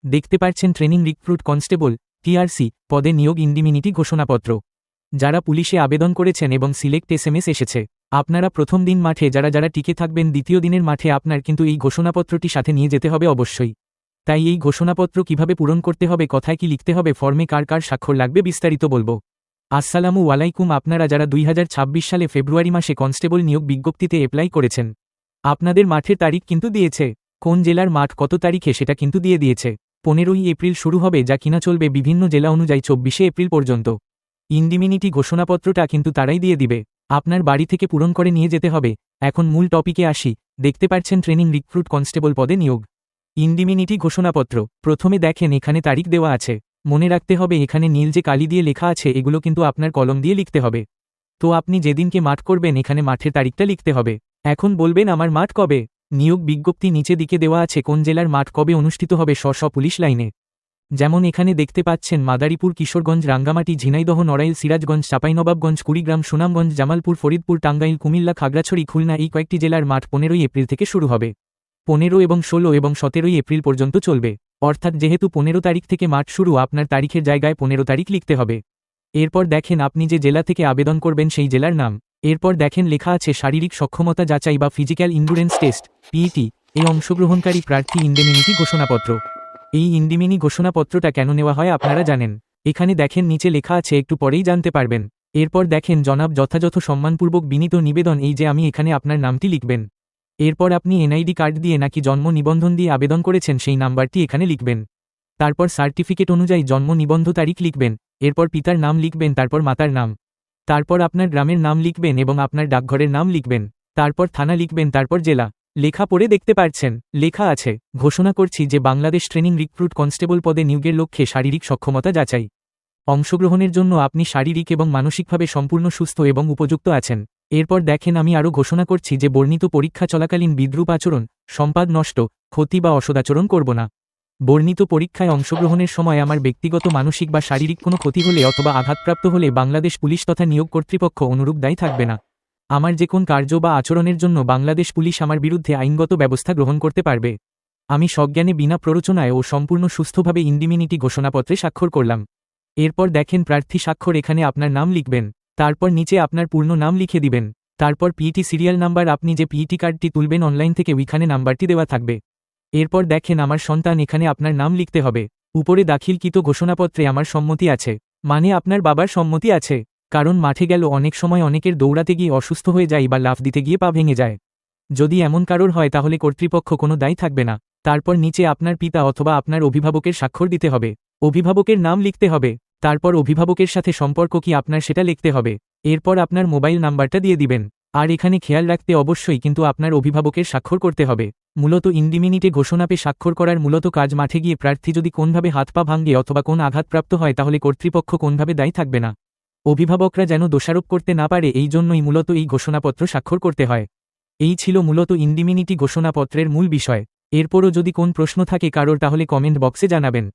দেখতে পাচ্ছেন training recruit constable TRC পদে নিয়োগ ইন্ডিমিনিটি ঘোষণাপত্র। যারা পুলিশে আবেদন করেছেন এবং সিলেক্ট এসএমএস এসেছে, আপনারা প্রথম দিন মাঠে যারা যারা টিকে থাকবেন, দ্বিতীয় দিনের মাঠে আপনার কিন্তু এই ঘোষণাপত্রটি সাথে নিয়ে যেতে হবে অবশ্যই। তাই এই ঘোষণাপত্র কিভাবে পূরণ করতে হবে, কথায় কি লিখতে হবে, ফর্মে কার কার স্বাক্ষর লাগবে, বিস্তারিত বলবো। আসসালামু আলাইকুম। আপনারা যারা 2026 সালে ফেব্রুয়ারি মাসে কনস্টেবল নিয়োগ বিজ্ঞপ্তিতে অ্যাপ্লাই করেছেন, আপনাদের মাঠের তারিখ কিন্তু দিয়েছে। কোন জেলার মাঠ কত তারিখে সেটা কিন্তু দিয়ে দিয়েছে। 15ই এপ্রিল শুরু হবে, যা কিনা চলবে বিভিন্ন জেলা অনুযায়ী 24শে এপ্রিল পর্যন্ত। ইন্ডিমিনিটি ঘোষণাপত্রটা কিন্তু তারাই দিয়ে দিবে, আপনার বাড়ি থেকে পূরণ করে নিয়ে যেতে হবে। এখন মূল টপিকে আসি। দেখতে পাচ্ছেন ট্রেনিং রিক্রুট কনস্টেবল পদে নিয়োগ ইন্ডিমিনিটি ঘোষণাপত্র। প্রথমে দেখেন এখানে তারিখ দেওয়া আছে। মনে রাখতে হবে এখানে নীল যে কালি দিয়ে লেখা আছে এগুলো কিন্তু আপনার কলম দিয়ে লিখতে হবে। তো আপনি যেদিনকে মাঠ করবেন এখানে মাঠের তারিখটা লিখতে হবে। এখন বলবেন আমার মাঠ কবে। নিয়োগ বিজ্ঞপ্তি নিচে দিকে দেওয়া আছে কোন জেলার মাঠ কবে অনুষ্ঠিত হবে স্ব পুলিশ লাইনে। যেমন এখানে দেখতে পাচ্ছেন মাদারীপুর, কিশোরগঞ্জ, রাঙ্গামাটি, ঝিনাইদহ, নড়াইল, সিরাজগঞ্জ, চাঁপাইনবাবগঞ্জ, কুড়িগ্রাম, সুনামগঞ্জ, জামালপুর, ফরিদপুর, টাঙ্গাইল, কুমিল্লা, খাগড়াছড়ি, খুলনা এই কয়েকটি জেলার মাঠ 15ই এপ্রিল থেকে শুরু হবে। 15 এবং 16 এবং 17ই এপ্রিল পর্যন্ত চলবে। অর্থাৎ যেহেতু 15 তারিখ থেকে মাঠ শুরু, আপনার তারিখের জায়গায় 15 তারিখ লিখতে হবে। এরপর দেখেন আপনি যে জেলা থেকে আবেদন করবেন সেই জেলার নাম। এরপর দেখেন লেখা আছে শারীরিক সক্ষমতা যাচাই বা ফিজিক্যাল ইন্ডুরেন্স টেস্ট পিইটি এই অংশগ্রহণকারী প্রার্থী ইন্ডিমিনিটি ঘোষণাপত্র। এই ইন্ডিমিনি ঘোষণাপত্রটা কেন নেওয়া হয় আপনারা জানেন। এখানে দেখেন নিচে লেখা আছে, একটু পরেই জানতে পারবেন। এরপর দেখেন জনাব যথাযথ সম্মানপূর্বক বিনীত নিবেদন, এই যে আমি এখানে আপনার নামটি লিখবেন। এরপর আপনি এনআইডি কার্ড দিয়ে নাকি জন্ম নিবন্ধন দিয়ে আবেদন করেছেন সেই নাম্বারটি এখানে লিখবেন। তারপর সার্টিফিকেট অনুযায়ী জন্ম নিবন্ধ তারিখ লিখবেন। এরপর পিতার নাম লিখবেন, তারপর মাতার নাম, তারপর আপনার গ্রামের নাম লিখবেন এবং আপনার ডাকঘরের নাম লিখবেন। তারপর থানা লিখবেন, তারপর জেলা। লেখা পড়ে দেখতে পাচ্ছেন লেখা আছে, ঘোষণা করছি যে বাংলাদেশ ট্রেনিং রিক্রুট কনস্টেবল পদে নিয়োগের লক্ষ্যে শারীরিক সক্ষমতা যাচাই। অংশগ্রহণের জন্য আপনি শারীরিক এবং মানসিকভাবে সম্পূর্ণ সুস্থ এবং উপযুক্ত আছেন। এরপর দেখেন আমি আরও ঘোষণা করছি যে বর্ণিত পরীক্ষা চলাকালীন বিদ্রূপ আচরণ, সম্পাদ নষ্ট, ক্ষতি বা অসদাচরণ করব না। বর্ণিত পরীক্ষায় অংশগ্রহণের সময় আমার ব্যক্তিগত মানসিক বা শারীরিক কোনো ক্ষতি হলে অথবা আঘাতপ্রাপ্ত হলে বাংলাদেশ পুলিশ তথা নিয়োগ কর্তৃপক্ষ অনুরূপ দায়ী থাকবে না। আমার যে কোন কার্য বা আচরণের জন্য বাংলাদেশ পুলিশ আমার বিরুদ্ধে আইনগত ব্যবস্থা গ্রহণ করতে পারবে। আমি সজ্ঞানে বিনা প্ররোচনায় ও সম্পূর্ণ সুস্থভাবে ইন্ডিমিনিটি ঘোষণাপত্রে স্বাক্ষর করলাম। এরপর দেখেন প্রার্থী স্বাক্ষর, এখানে আপনার নাম লিখবেন। তারপর নিচে আপনার পূর্ণ নাম লিখে দিবেন। তারপর পিইটি সিরিয়াল নাম্বার, আপনি যে পিইটি কার্ডটি তুলবেন অনলাইন থেকে ওইখানে নাম্বারটি দেওয়া থাকবে। এরপর দেখেন আমার সন্তান, এখানে আপনার নাম লিখতে হবে। উপরে দাখিলকৃত ঘোষণাপত্রে আমার সম্মতি আছে, মানে আপনার বাবার সম্মতি আছে। কারণ মাঠে গেল অনেক সময় অনেকের দৌড়াতে গিয়ে অসুস্থ হয়ে যায় বা লাফ দিতে গিয়ে পা ভেঙে যায়। যদি এমন কারোর হয় তাহলে কর্তৃপক্ষ কোনো দায়ী থাকবে না। তারপর নিচে আপনার পিতা অথবা আপনার অভিভাবকের স্বাক্ষর দিতে হবে। অভিভাবকের নাম লিখতে হবে। তারপর অভিভাবকের সাথে সম্পর্ক কি আপনার সেটা লিখতে হবে। এরপর আপনার মোবাইল নাম্বারটা দিয়ে দিবেন। আর এখানে খেয়াল রাখতে অবশ্যই কিন্তু আপনার অভিভাবকের স্বাক্ষর করতে হবে। মূলত ইন্ডিমিনিটে ঘোষণাপে স্বাক্ষর করার মূলত কাজ মাঠে গিয়ে প্রার্থী যদি কোনভাবে হাত পা ভাঙে অথবা কোন আঘাতপ্রাপ্ত হয় তাহলে কর্তৃপক্ষ কোনভাবে দায়ী থাকবে না। অভিভাবকরা যেন দোষারোপ করতে না পারে, এই জন্যই মূলত এই ঘোষণাপত্র স্বাক্ষর করতে হয়। এই ছিল মূলত ইন্ডিমিনিটি ঘোষণাপত্রের মূল বিষয়। এরপরও যদি কোন প্রশ্ন থাকে কারোর তাহলে কমেন্ট বক্সে জানাবেন।